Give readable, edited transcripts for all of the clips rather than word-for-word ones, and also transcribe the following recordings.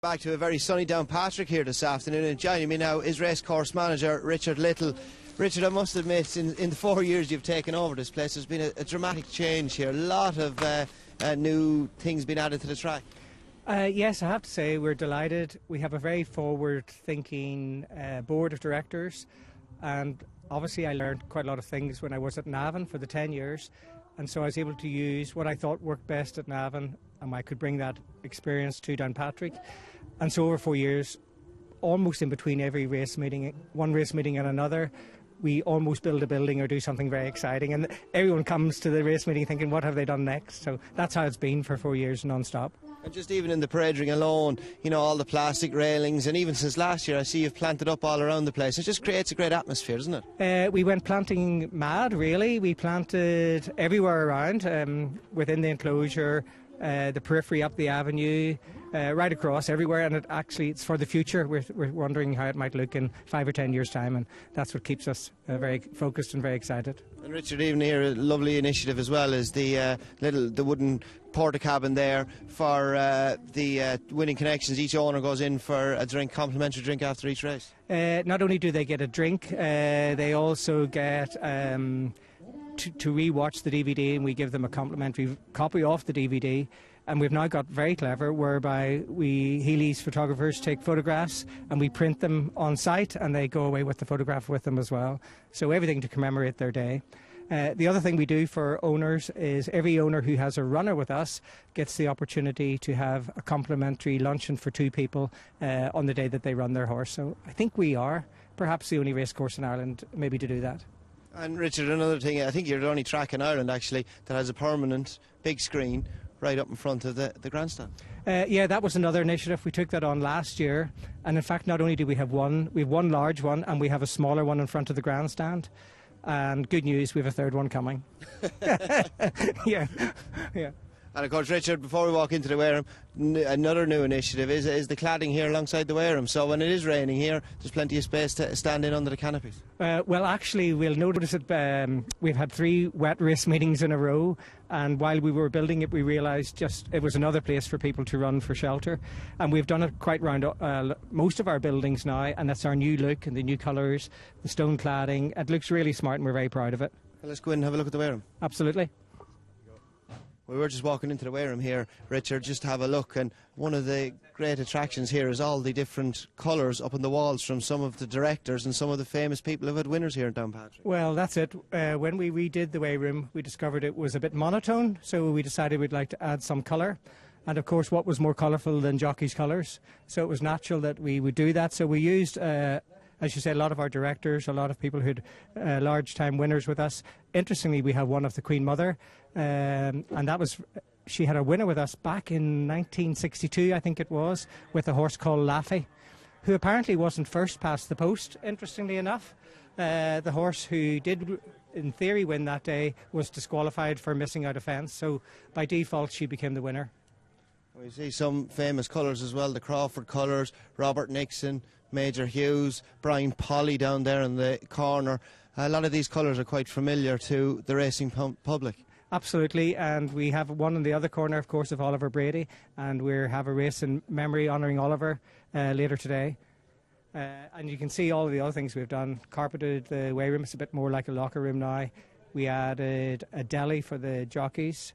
Back to a very sunny Downpatrick here this afternoon, and joining me now is Racecourse manager Richard Lyttle. Richard, I must admit, in the 4 years you've taken over this place, there's been a dramatic change here. A lot of new things been added to the track. Yes, I have to say we're delighted. We have a very forward-thinking board of directors, and obviously I learned quite a lot of things when I was at Navan for the 10 years, and so I was able to use what I thought worked best at Navan, and I could bring that experience to Downpatrick. And so over 4 years, almost in between every race meeting, one race meeting and another, we almost build a building or do something very exciting, and everyone comes to the race meeting thinking, what have they done next? So that's how it's been for 4 years non-stop. And just even in the parade ring alone, you know, all the plastic railings, and even since last year I see you've planted up all around the place. It just creates a great atmosphere, doesn't it? We went planting mad, really. We planted everywhere around, within the enclosure, the periphery, up the avenue, right across everywhere, and it's for the future. We're wondering how it might look in 5 or 10 years' time, and that's what keeps us very focused and very excited. And Richard, even here, a lovely initiative as well is the wooden porta cabin there for the winning connections. Each owner goes in for a drink, complimentary drink after each race. Not only do they get a drink, they also get to re-watch the DVD, and we give them a complimentary copy of the DVD. And we've now got very clever, whereby Healy's photographers take photographs and we print them on site, and they go away with the photograph with them as well. So everything to commemorate their day. The other thing we do for owners is every owner who has a runner with us gets the opportunity to have a complimentary luncheon for 2 people on the day that they run their horse. So I think we are perhaps the only racecourse in Ireland maybe to do that. And Richard, another thing, I think you're the only track in Ireland actually that has a permanent big screen right up in front of the grandstand. Yeah, that was another initiative. We took that on last year, and in fact not only do we have one large one and we have a smaller one in front of the grandstand, and good news, we have a third one coming. yeah. And of course, Richard, before we walk into the Wareham, another new initiative is the cladding here alongside the Wareham. So when it is raining here, there's plenty of space to stand in under the canopies. Well, actually, we'll notice that we've had 3 wet race meetings in a row, and while we were building it, we realised just it was another place for people to run for shelter. And we've done it quite round most of our buildings now, and that's our new look and the new colours, the stone cladding. It looks really smart, and we're very proud of it. Well, let's go in and have a look at the Wareham. Absolutely. We were just walking into the Wareham here, Richard, just to have a look, and one of the great attractions here is all the different colours up on the walls from some of the directors and some of the famous people who've had winners here in Downpatrck. Well, that's it. When we redid the Wareham, we discovered it was a bit monotone, so we decided we'd like to add some colour. And of course, what was more colourful than jockeys' colours? So it was natural that we would do that. So we used as you say, a lot of our directors, a lot of people who'd large-time winners with us. Interestingly, we have one of the Queen Mother, and she had a winner with us back in 1962, I think it was, with a horse called Laffy, who apparently wasn't first past the post, interestingly enough. The horse who did, in theory, win that day was disqualified for missing out a fence, so by default she became the winner. We see some famous colours as well, the Crawford colours, Robert Nixon, Major Hughes, Brian Polly down there in the corner. A lot of these colours are quite familiar to the racing public. Absolutely, and we have one in the other corner, of course, of Oliver Brady, and we have a race in memory honouring Oliver later today. And you can see all of the other things we've done. Carpeted the weighroom, it's a bit more like a locker room now. We added a deli for the jockeys.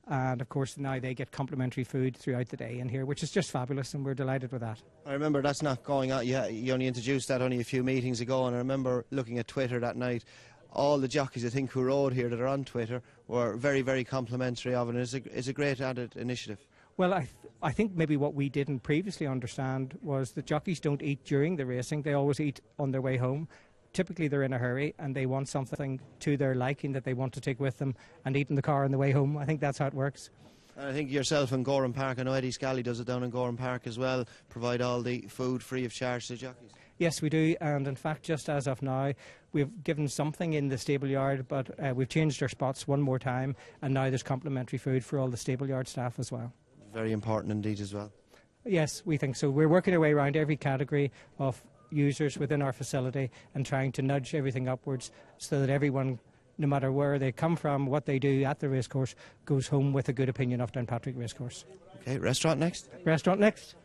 And of course now they get complimentary food throughout the day in here, which is just fabulous, and we're delighted with that. I remember that's not going on. You only introduced that only a few meetings ago, and I remember looking at Twitter that night. All the jockeys I think who rode here that are on Twitter were very, very complimentary of it. It's a great added initiative. Well, I think maybe what we didn't previously understand was that jockeys don't eat during the racing. They always eat on their way home. Typically they're in a hurry and they want something to their liking that they want to take with them and eat in the car on the way home. I think that's how it works. And I think yourself in Gorham Park, I know Eddie Scally does it down in Gorham Park as well, provide all the food free of charge to jockeys. Yes, we do, and in fact just as of now we've given something in the stable yard, but we've changed our spots one more time, and now there's complimentary food for all the stable yard staff as well. Very important indeed as well. Yes, we think so. We're working our way around every category of users within our facility and trying to nudge everything upwards so that everyone, no matter where they come from, what they do at the racecourse, goes home with a good opinion of Downpatrick Racecourse. Okay, restaurant next? Restaurant next.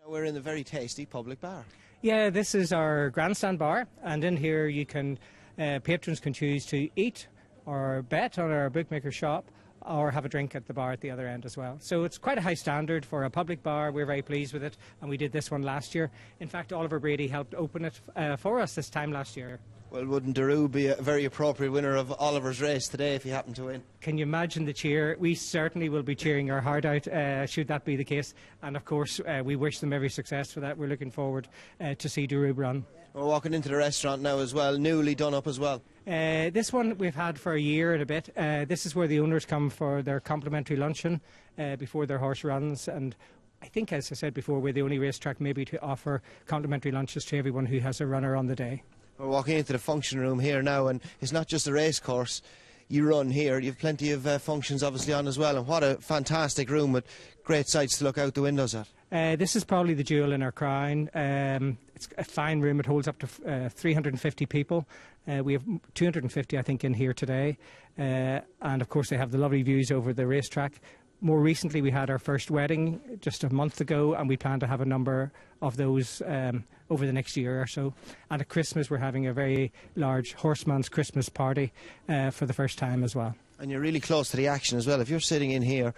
We're in the very tasty public bar. Yeah, this is our Grandstand bar, and in here you can patrons can choose to eat or bet on our bookmaker shop or have a drink at the bar at the other end as well. So it's quite a high standard for a public bar. We're very pleased with it, and we did this one last year. In fact, Oliver Brady helped open it for us this time last year. Well, wouldn't Daru be a very appropriate winner of Oliver's race today if he happened to win? Can you imagine the cheer? We certainly will be cheering our heart out should that be the case. And of course, we wish them every success for that. We're looking forward to see Daru run. We're walking into the restaurant now as well, newly done up as well. This one we've had for a year and a bit. This is where the owners come for their complimentary luncheon before their horse runs. And I think, as I said before, we're the only racetrack maybe to offer complimentary lunches to everyone who has a runner on the day. We're walking into the function room here now, and it's not just a race course you run here. You have plenty of functions obviously on as well, and what a fantastic room with great sights to look out the windows at. This is probably the jewel in our crown. It's a fine room. It holds up to 350 people. We have 250, I think, in here today. And of course, they have the lovely views over the racetrack. More recently, we had our first wedding just a month ago, and we plan to have a number of those over the next year or so. And at Christmas, we're having a very large horseman's Christmas party for the first time as well. And you're really close to the action as well. If you're sitting in here,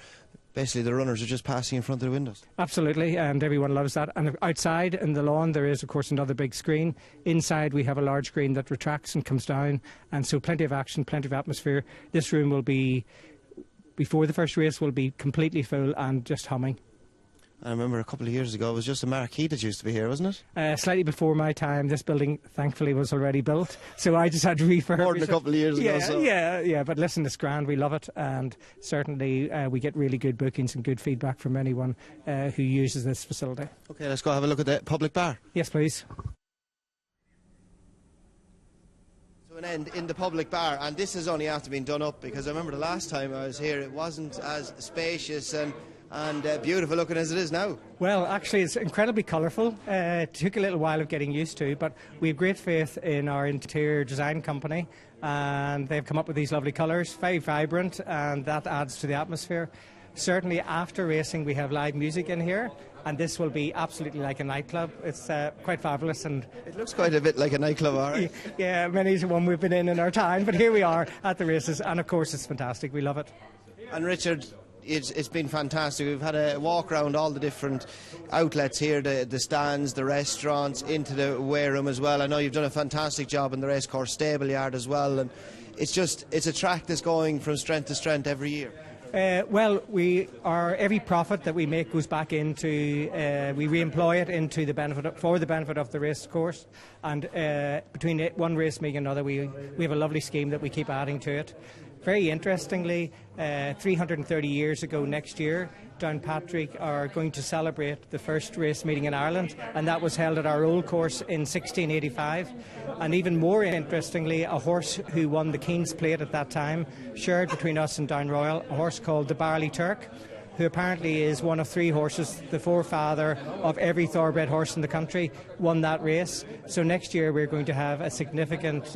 basically the runners are just passing in front of the windows. Absolutely, and everyone loves that. And outside in the lawn there is of course another big screen. Inside we have a large screen that retracts and comes down, and so plenty of action, plenty of atmosphere. This room will be, before the first race, will be completely full and just humming. I remember a couple of years ago it was just a marquee that used to be here, wasn't it? Slightly before my time. This building thankfully was already built, so I just had to refurbish More than a couple of years ago. Yeah, but listen, it's grand, we love it, and certainly we get really good bookings and good feedback from anyone who uses this facility. OK, let's go have a look at the public bar. Yes, please. To an end in the public bar, and this is only after being done up, because I remember the last time I was here it wasn't as spacious and beautiful looking as it is now. Well, actually it's incredibly colourful. It took a little while of getting used to, but we have great faith in our interior design company, and they've come up with these lovely colours, very vibrant, and that adds to the atmosphere. Certainly after racing we have live music in here, and this will be absolutely like a nightclub. It's quite fabulous, and it looks quite a bit like a nightclub, all right? Yeah, many's the one we've been in our time, but here we are at the races, and of course it's fantastic, we love it. And Richard, it's been fantastic. We've had a walk around all the different outlets here, the stands, the restaurants, into the weigh room as well. I know you've done a fantastic job in the Racecourse stable yard as well, and it's a track that's going from strength to strength every year. Well, every profit that we make goes back into, we re-employ it into for the benefit of the racecourse, and between one race meeting and another we have a lovely scheme that we keep adding to it. Very interestingly, 330 years ago next year, Downpatrick are going to celebrate the first race meeting in Ireland, and that was held at our old course in 1685. And even more interestingly, a horse who won the King's Plate at that time, shared between us and Down Royal, a horse called the Barley Turk, who apparently is one of three horses, the forefather of every thoroughbred horse in the country, won that race. So next year we're going to have a significant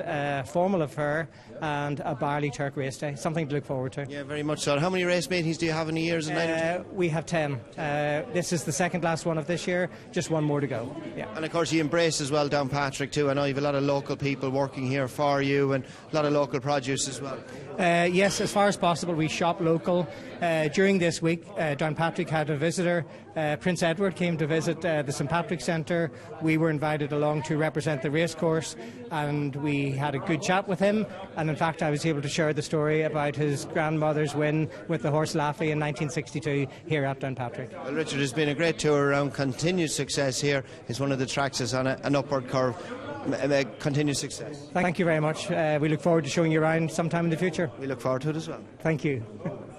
formal affair and a Barley Turk race day, something to look forward to. Yeah, very much so. How many race meetings do you have in a year? We have 10. This is the second last one of this year, just one more to go. Yeah. And of course you embrace as well Downpatrick too. I know you have a lot of local people working here for you, and a lot of local produce as well. Yes, as far as possible we shop local. During this week Downpatrick had a visitor. Prince Edward came to visit the St Patrick's Centre. We were invited along to represent the racecourse, and we had a good chat with him, and in fact I was able to share the story about his grandmother's win with the horse Laffey in 1962 here at Downpatrick. Well, Richard, it's been a great tour around. Continued success here. It's one of the tracks that's on an upward curve. Continued success. Thank you very much. We look forward to showing you around sometime in the future. We look forward to it as well. Thank you.